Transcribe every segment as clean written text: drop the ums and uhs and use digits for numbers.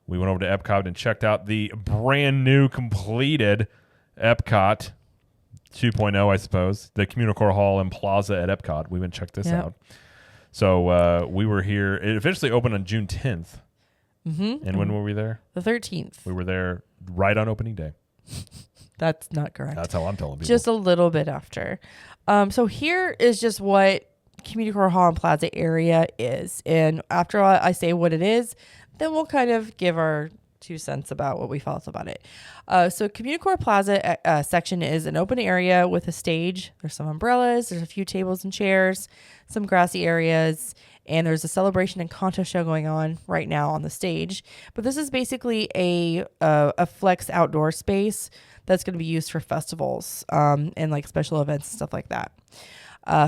We went over to Epcot and checked out the brand new completed Epcot 2.0, I suppose, the Communicore Hall and Plaza at Epcot. We went and checked this out. So we were here. It officially opened on June 10th. Mm-hmm. And when were we there? The 13th. We were there right on opening day. That's not correct. That's how I'm telling people. Just a little bit after. So here is just what Communicore Hall and Plaza area is. And after I say what it is, then we'll kind of give our 2 cents about what we felt about it. So Communicore Plaza section is an open area with a stage. There's some umbrellas. There's a few tables and chairs, some grassy areas, and there's a celebration and contest show going on right now on the stage. But this is basically a flex outdoor space that's going to be used for festivals and like special events and stuff like that.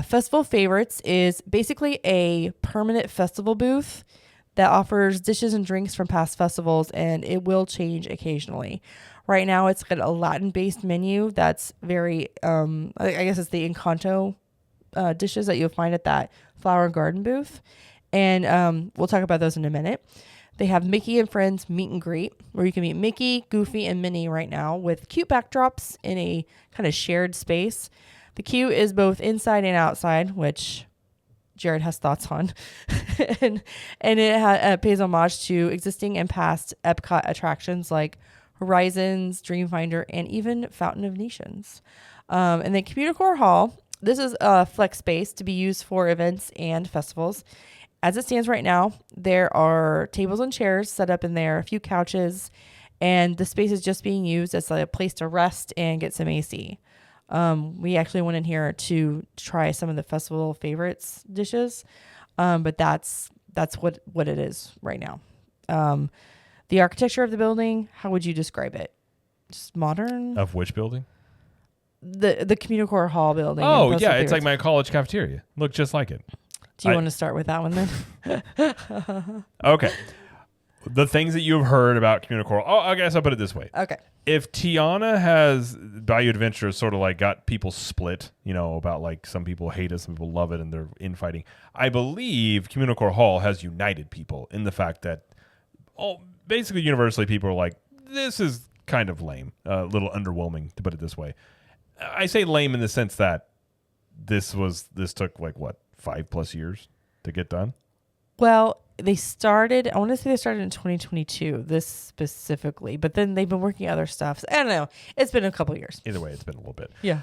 Festival Favorites is basically a permanent festival booth that offers dishes and drinks from past festivals, and it will change occasionally. Right now, it's got a Latin-based menu that's very, I guess it's the Encanto dishes that you'll find at that Flower and Garden booth. And we'll talk about those in a minute. They have Mickey and Friends Meet and Greet, where you can meet Mickey, Goofy, and Minnie right now with cute backdrops in a kind of shared space. The queue is both inside and outside, which Jared has thoughts on. and it pays homage to existing and past Epcot attractions like Horizons, Dreamfinder, and even Fountain of Nations. And then Communicore Hall, this is a flex space to be used for events and festivals. As it stands right now, there are tables and chairs set up in there, a few couches, and the space is just being used as a place to rest and get some AC. We actually went in here to try some of the Festival Favorites dishes, but that's what it is right now. The architecture of the building, how would you describe it? Just modern? Of which building? The Communicore Hall building. Oh, yeah, it's like my college cafeteria. Look just like it. Do you want to start with that one then? Okay. The things that you've heard about Communicore. Oh, I guess I'll put it this way. Okay. If Tiana has Bayou Adventure sort of like got people split, about like some people hate it, some people love it, and they're infighting, I believe Communicore Hall has united people in the fact that basically universally people are like, this is kind of lame, a little underwhelming, to put it this way. I say lame in the sense that this took like what, 5+ years to get done? Well, I want to say they started in 2022, this specifically, but then they've been working other stuff. So I don't know. It's been a couple years. Either way, it's been a little bit. Yeah.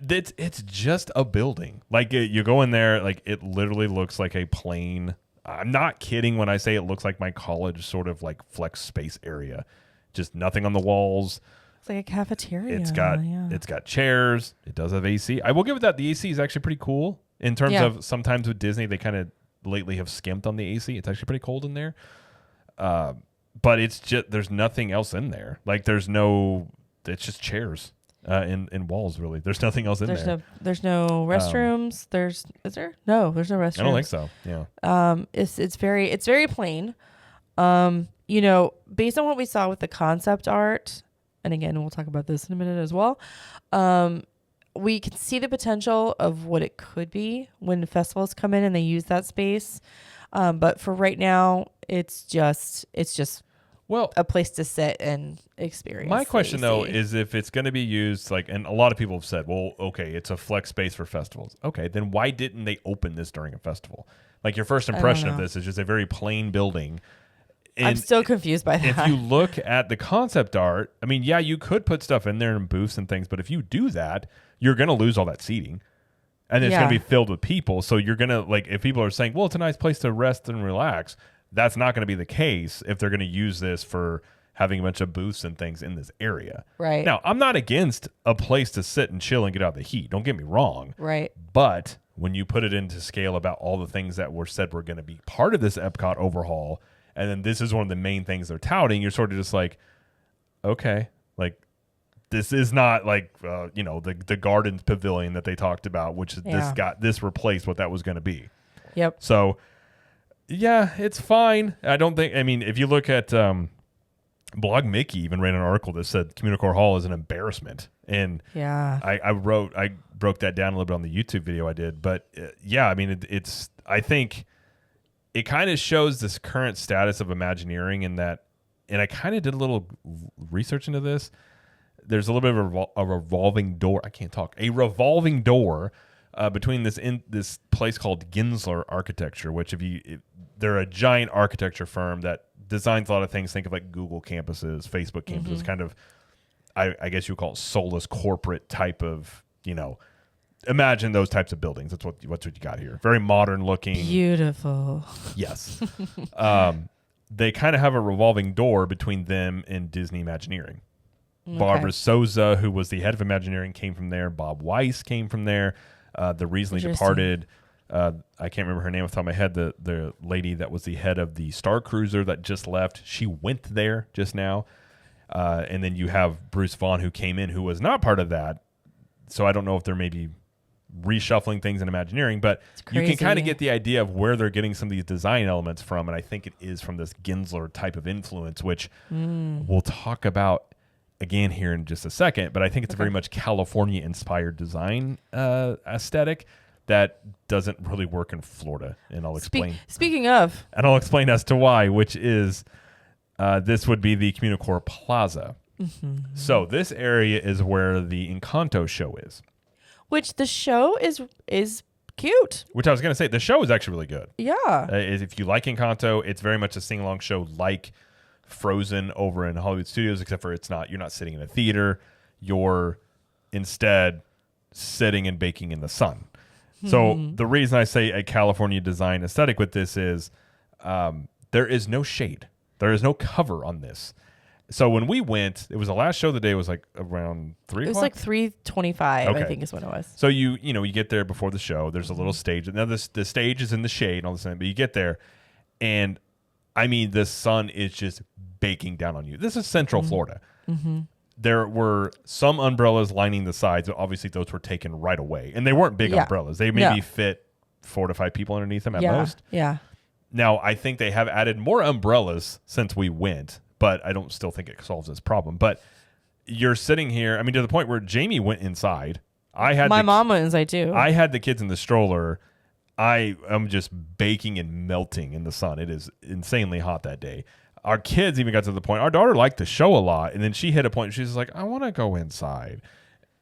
It's just a building. Like you go in there, like it literally looks like a plain. I'm not kidding when I say it looks like my college sort of like flex space area. Just nothing on the walls. It's like a cafeteria. It's got chairs. It does have AC. I will give it that the AC is actually pretty cool in terms of sometimes with Disney they kind of lately have skimped on the AC. It's actually pretty cold in there. But it's just there's nothing else in there. Like it's just chairs in walls really. There's nothing else in there. There's no restrooms. Is there? No, there's no restrooms. I don't think so. Yeah. It's very plain. Based on what we saw with the concept art, and again, we'll talk about this in a minute as well. We can see the potential of what it could be when festivals come in and they use that space. But for right now, it's just a place to sit and experience. My question though is if it's going to be used and a lot of people have said, well, okay, it's a flex space for festivals. Okay, then why didn't they open this during a festival? Like your first impression of this is just a very plain building. And I'm still confused by that. If you look at the concept art, I mean, yeah, you could put stuff in there and booths and things, but if you do that, you're going to lose all that seating. And it's going to be filled with people. So you're going to, if people are saying, well, it's a nice place to rest and relax, that's not going to be the case if they're going to use this for having a bunch of booths and things in this area. Right. Now, I'm not against a place to sit and chill and get out of the heat. Don't get me wrong. Right. But when you put it into scale about all the things that were said were going to be part of this Epcot overhaul, and then this is one of the main things they're touting, you're sort of just like, okay, this is not the Gardens Pavilion that they talked about, which is this replaced what that was going to be. Yep. So, yeah, it's fine. If you look at Blog Mickey even ran an article that said Communicore Hall is an embarrassment. And I broke that down a little bit on the YouTube video I did. But I think it kind of shows this current status of Imagineering in that and I kind of did a little research into this. There's a little bit of a revolving door. I can't talk. A revolving door between this place called Gensler Architecture, which they're a giant architecture firm that designs a lot of things. Think of like Google campuses, Facebook campuses, kind of, I guess you would call it soulless corporate type of, imagine those types of buildings. That's what you got here. Very modern looking. Beautiful. Yes. They kind of have a revolving door between them and Disney Imagineering. Okay. Barbara Souza, who was the head of Imagineering, came from there. Bob Weiss came from there. The recently departed, I can't remember her name off the top of my head, the lady that was the head of the Star Cruiser that just left. She went there just now. And then you have Bruce Vaughn, who came in, who was not part of that. So I don't know if they're maybe reshuffling things in Imagineering, but you can kind of get the idea of where they're getting some of these design elements from. And I think it is from this Gensler type of influence, which we'll talk about again here in just a second. But I think it's a very much California inspired design aesthetic that doesn't really work in Florida. And I'll explain. Speaking of. And I'll explain as to why, which is this would be the Communicore Plaza. Mm-hmm. So this area is where the Encanto show is. Which the show is cute. Which I was going to say, the show is actually really good. Yeah. If you like Encanto, it's very much a sing-along show like Frozen over in Hollywood Studios, except for you're not sitting in a theater. You're instead sitting and baking in the sun. So the reason I say a California design aesthetic with this is there is no shade. There is no cover on this. So when we went, it was the last show of the day. It was like around 3 o'clock? It was like 3:25, I think is when it was. So you get there before the show. There's a little stage. Now the stage is in the shade and all this, but you get there, and I mean the sun is just baking down on you. This is Central Florida. Mm-hmm. There were some umbrellas lining the sides, but obviously those were taken right away, and they weren't big umbrellas. They maybe fit 4 to 5 people underneath them at most. Yeah. Now I think they have added more umbrellas since we went. But I don't still think it solves this problem. But you're sitting here, I mean, to the point where Jamie went inside. My mom went inside too. I had the kids in the stroller. I'm just baking and melting in the sun. It is insanely hot that day. Our kids even got to the point, our daughter liked the show a lot. And then she hit a point, she's like, I want to go inside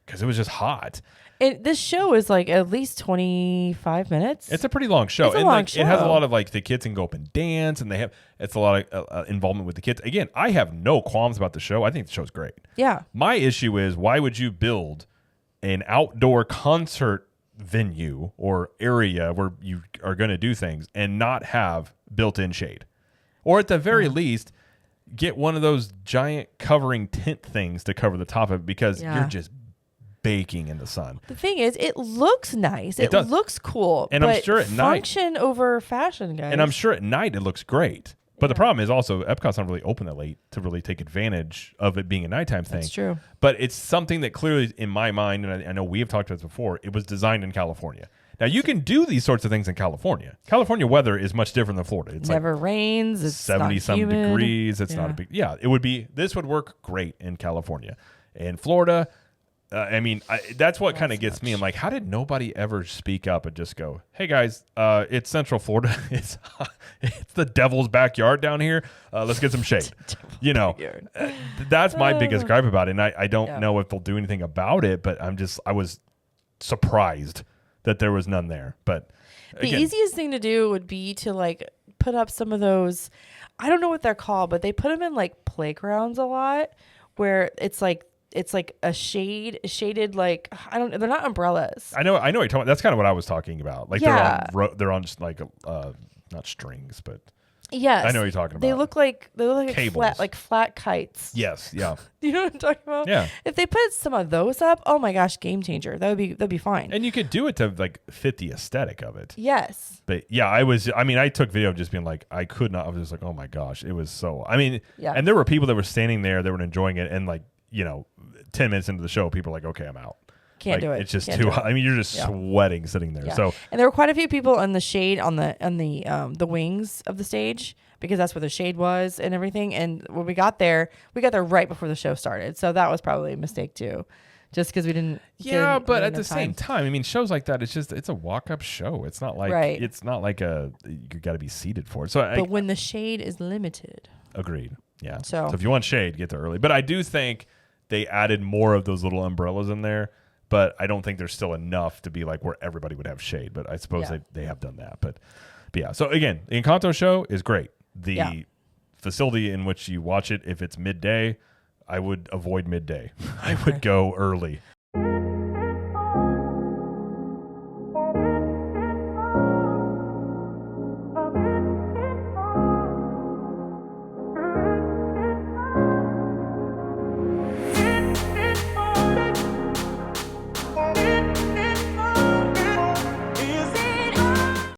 because it was just hot. This show is like at least 25 minutes. It's a pretty long show. It's a long show. It has a lot of like the kids can go up and dance, and it's a lot of involvement with the kids. Again, I have no qualms about the show. I think the show's great. Yeah. My issue is, why would you build an outdoor concert venue or area where you are going to do things and not have built-in shade? Or at the very least, get one of those giant covering tent things to cover the top of it, because you're just baking in the sun. The thing is, it looks nice. It looks cool. And I'm sure at night, function over fashion, guys. And I'm sure at night it looks great. But the problem is also Epcot's not really open that late to really take advantage of it being a nighttime thing. That's true. But it's something that clearly, in my mind, and I know we have talked about this before, it was designed in California. Now, you can do these sorts of things in California. California weather is much different than Florida. It's never rains. It's 70-some degrees. It's not a big... Yeah, this would work great in California. In Florida... I mean, that's what kind of gets me. I'm like, how did nobody ever speak up and just go, hey, guys, it's Central Florida. It's the devil's backyard down here. Let's get some shade. That's my biggest gripe about it. And I don't know if they'll do anything about it, but I was surprised that there was none there. But the easiest thing to do would be to like put up some of those, I don't know what they're called, but they put them in like playgrounds a lot, where it's like a shaded, like, they're not umbrellas. I know what you're talking about. That's kind of what I was talking about. Like they're on just like not strings, but yes, I know what you're talking about. They look like cables, flat kites. Yes, yeah. You know what I'm talking about? Yeah. If they put some of those up, oh my gosh, game changer. That'd be fine. And you could do it to like fit the aesthetic of it. Yes. But yeah, I took video of just being like, I could not. I was just like, oh my gosh, it was so. I mean, and there were people that were standing there that were enjoying it, and like, 10 minutes into the show, people are like, okay, I'm out. Can't do it. It's just too hot. I mean, you're just sweating sitting there. Yeah. So, and there were quite a few people in the shade on the wings of the stage, because that's where the shade was and everything. And when we got there right before the show started. So that was probably a mistake too, just because we didn't. Yeah, but at the same time, I mean, shows like that, it's a walk-up show. It's not like you got to be seated for it. So, but when the shade is limited. Agreed. Yeah. So if you want shade, get there early. But I do think they added more of those little umbrellas in there. But I don't think there's still enough to be like where everybody would have shade. But I suppose they have done that. But yeah. So again, the Encanto show is great. The facility in which you watch it, if it's midday, I would avoid midday. I would go early.